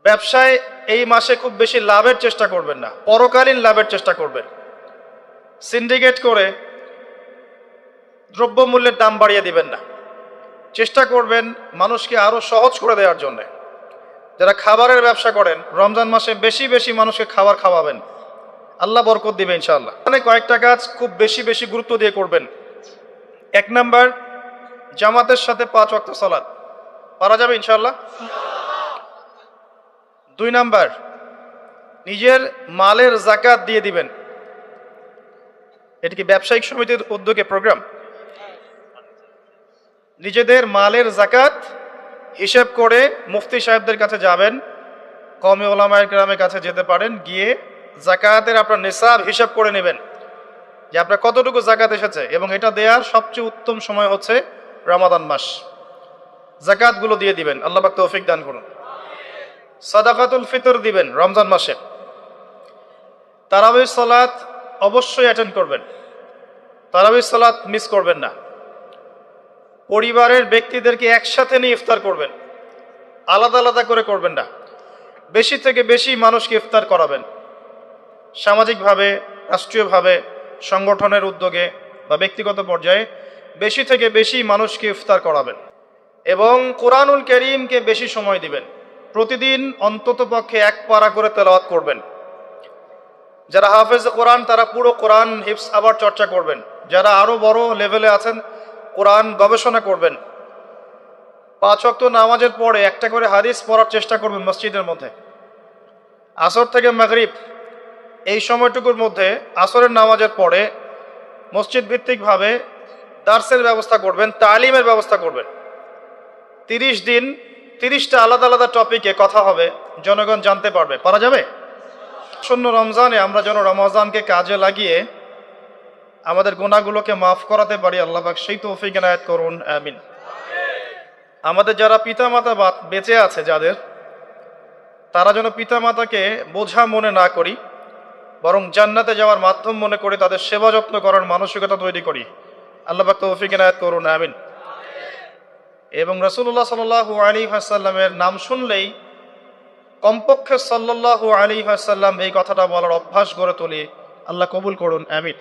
ব্যবসায় এই মাসে খুব বেশি লাভের চেষ্টা করবেন না, পরকালীন লাভের চেষ্টা করবেন। সিন্ডিকেট করে দ্রব্যমূল্যের দাম বাড়িয়ে দিবেন না, চেষ্টা করবেন মানুষকে আরো সহজ করে দেওয়ার জন্য। যারা খাবারের ব্যবসা করেন, রমজান মাসে বেশি বেশি মানুষকে খাবার খাওয়াবেন, আল্লাহ বরকত দিবে ইনশাআল্লাহ। মানে কয়েকটা কাজ খুব বেশি বেশি গুরুত্ব দিয়ে করবেন। 1 নাম্বার, জামাতের সাথে 5 ওয়াক্ত সালাত পারা যাবে ইনশাআল্লাহ। 2 নাম্বার, নিজের মালের যাকাত দিয়ে দিবেন। এটা কি ব্যবসায়িক সমিতির উদ্যোগে প্রোগ্রাম? নিজেদের মালের যাকাত হিসেব করে মুফতি সাহেবদের কাছে যাবেন, কওমি উলামায়ে কেরামের কাছে যেতে পারেন, গিয়ে যাকাতের আপনার নিসাব হিসাব করে নেবেন যে আপনার কতটুকু যাকাত এসেছে। এবং এটা দেওয়ার সবচেয়ে উত্তম সময় হচ্ছে রমাদান মাস। যাকাতগুলো দিয়ে দিবেন, আল্লাহ পাক তৌফিক দান করুন। সাদাকাতুল ফিতর দিবেন রমজান মাসে। তারাবির সালাত অবশ্যই অ্যাটেন্ড করবেন, তারাবির সালাত মিস করবেন না। পরিবারের ব্যক্তিদেরকে একসাথে নিয়ে ইফতার করবেন, আলাদা আলাদা করে করবেন না। বেশি থেকে বেশি মানুষকে ইফতার করাবেন, সামাজিকভাবে, রাষ্ট্রীয়ভাবে, সংগঠনের উদ্যোগে বা ব্যক্তিগত পর্যায়ে বেশি থেকে বেশি মানুষকে ইফতার করাবেন। এবং কোরআনুল কারীমকে বেশি সময় দিবেন, প্রতিদিন অন্তত পক্ষে 1 পারা করে তেলাওয়াত করবেন। যারা হাফেজ কোরআন তারা পুরো কোরআন হিফজ আবার চর্চা করবেন। যারা আরো বড় লেভেলে আছেন, কোরআন গবেষণা করবেন। 5 ওয়াক্ত নামাজের পরে একটা করে হাদিস পড়ার চেষ্টা করবেন মসজিদের মধ্যে। আসর থেকে মাগরিব এই সময়টুকুর মধ্যে, আসরের নামাজের পরে মসজিদ ভিত্তিকভাবে দার্সের ব্যবস্থা করবেন, তালিমের ব্যবস্থা করবেন। 30 দিন 30টা আলাদা আলাদা টপিকে কথা হবে, জনগণ জানতে পারবে। পারা যাবে? আসন্ন রমজানে আমরা যেন রমজানকে কাজে লাগিয়ে আমাদের গুনাহগুলোকে মাফ করাতে পারি, আল্লাহ পাক সেই তৌফিক এনায়েত করুন, আমিন। আমাদের যারা পিতামাতা বেঁচে আছে যাদের, তারা যেন পিতামাতাকে বোঝা মনে না করি, বরং জান্নাতে যাওয়ার মাধ্যম মনে করে তাদের সেবা যত্ন করার মানসিকতা তৈরি করি, আল্লাহ পাক তৌফিক এনায়েত করুন, আমিন। এবং রাসূলুল্লাহ সাল্লাল্লাহু আলাইহি ওয়াসাল্লামের নাম শুনলেই কমপক্ষে সাল্লাল্লাহু আলাইহি ওয়াসাল্লাম এই কথাটা বলার অভ্যাস গড়ে তুলি, আল্লাহ কবুল করুন, আমিন।